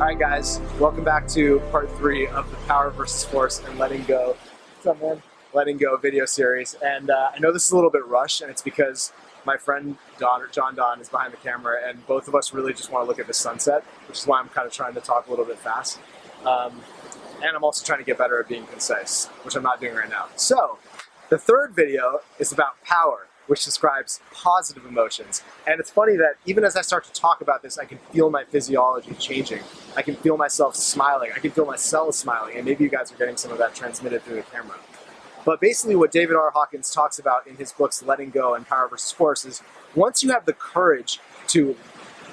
Alright guys, welcome back to part 3 of the Power versus Force and Letting Go. What's up, man? Letting Go video series. And I know this is a little bit rushed, and it's because my friend John Don is behind the camera, and both of us really just want to look at the sunset, which is why I'm kind of trying to talk a little bit fast. And I'm also trying to get better at being concise, which I'm not doing right now. So, the third video is about power, which describes positive emotions. And it's funny that even as I start to talk about this, I can feel my physiology changing. I can feel myself smiling. I can feel my cells smiling. And maybe you guys are getting some of that transmitted through the camera. But basically what David R. Hawkins talks about in his books Letting Go and Power versus Force is once you have the courage to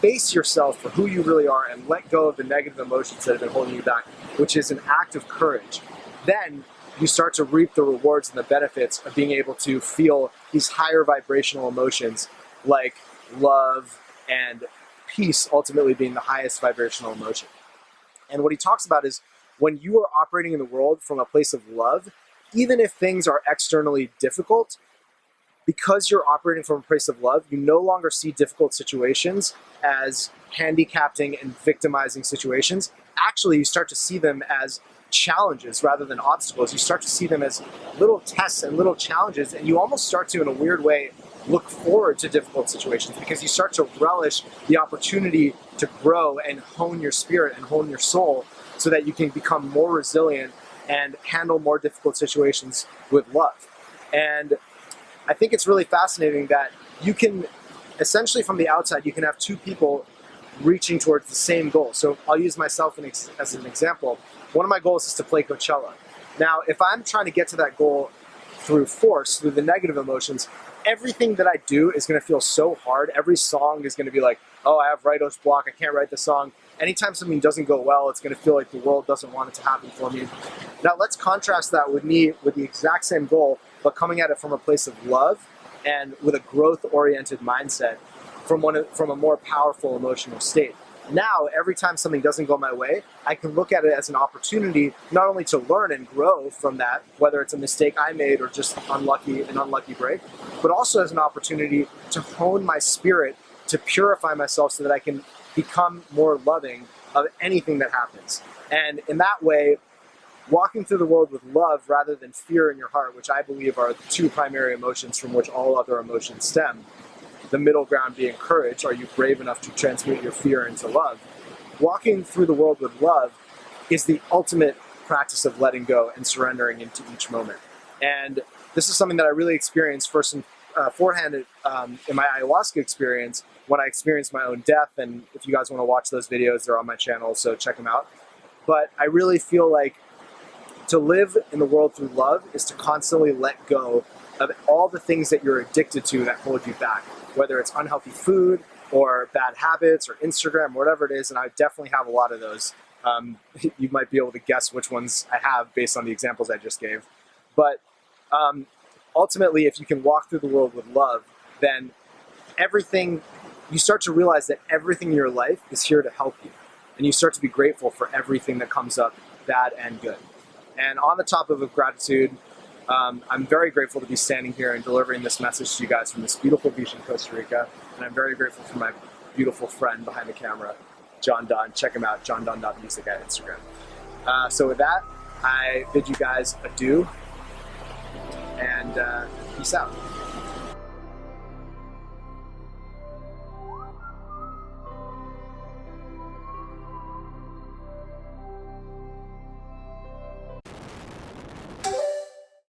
face yourself for who you really are and let go of the negative emotions that have been holding you back, which is an act of courage, then you start to reap the rewards and the benefits of being able to feel these higher vibrational emotions like love and peace ultimately being the highest vibrational emotion. And what he talks about is when you are operating in the world from a place of love, even if things are externally difficult, because you're operating from a place of love, you no longer see difficult situations as handicapping and victimizing situations. Actually, you start to see them as challenges rather than obstacles. You start to see them as little tests and little challenges, and you almost start to, in a weird way, look forward to difficult situations because you start to relish the opportunity to grow and hone your spirit and hone your soul so that you can become more resilient and handle more difficult situations with love. And I think it's really fascinating that you can, essentially from the outside, you can have two people reaching towards the same goal. So I'll use myself as an example. One of my goals is to play Coachella. Now, if I'm trying to get to that goal through force, through the negative emotions, everything that I do is going to feel so hard. Every song is going to be like, oh, I have writer's block, I can't write the song. Anytime something doesn't go well, it's going to feel like the world doesn't want it to happen for me. Now, let's contrast that with me with the exact same goal, but coming at it from a place of love and with a growth-oriented mindset from a more powerful emotional state. Now, every time something doesn't go my way, I can look at it as an opportunity not only to learn and grow from that, whether it's a mistake I made or just an unlucky break, but also as an opportunity to hone my spirit, to purify myself so that I can become more loving of anything that happens. And in that way, walking through the world with love rather than fear in your heart, which I believe are the two primary emotions from which all other emotions stem, the middle ground being courage. Are you brave enough to transmute your fear into love? Walking through the world with love is the ultimate practice of letting go and surrendering into each moment. And this is something that I really experienced first and forehand in my ayahuasca experience when I experienced my own death. And if you guys want to watch those videos, they're on my channel, so check them out. But I really feel like to live in the world through love is to constantly let go of all the things that you're addicted to that hold you back, whether it's unhealthy food or bad habits or Instagram, whatever it is, and I definitely have a lot of those. You might be able to guess which ones I have based on the examples I just gave. But ultimately, if you can walk through the world with love, then you start to realize that everything in your life is here to help you. And you start to be grateful for everything that comes up, bad and good. And on the topic of gratitude, I'm very grateful to be standing here and delivering this message to you guys from this beautiful beach in Costa Rica. And I'm very grateful for my beautiful friend behind the camera, John Don. Check him out, johndon.music at Instagram. So with that, I bid you guys adieu and peace out.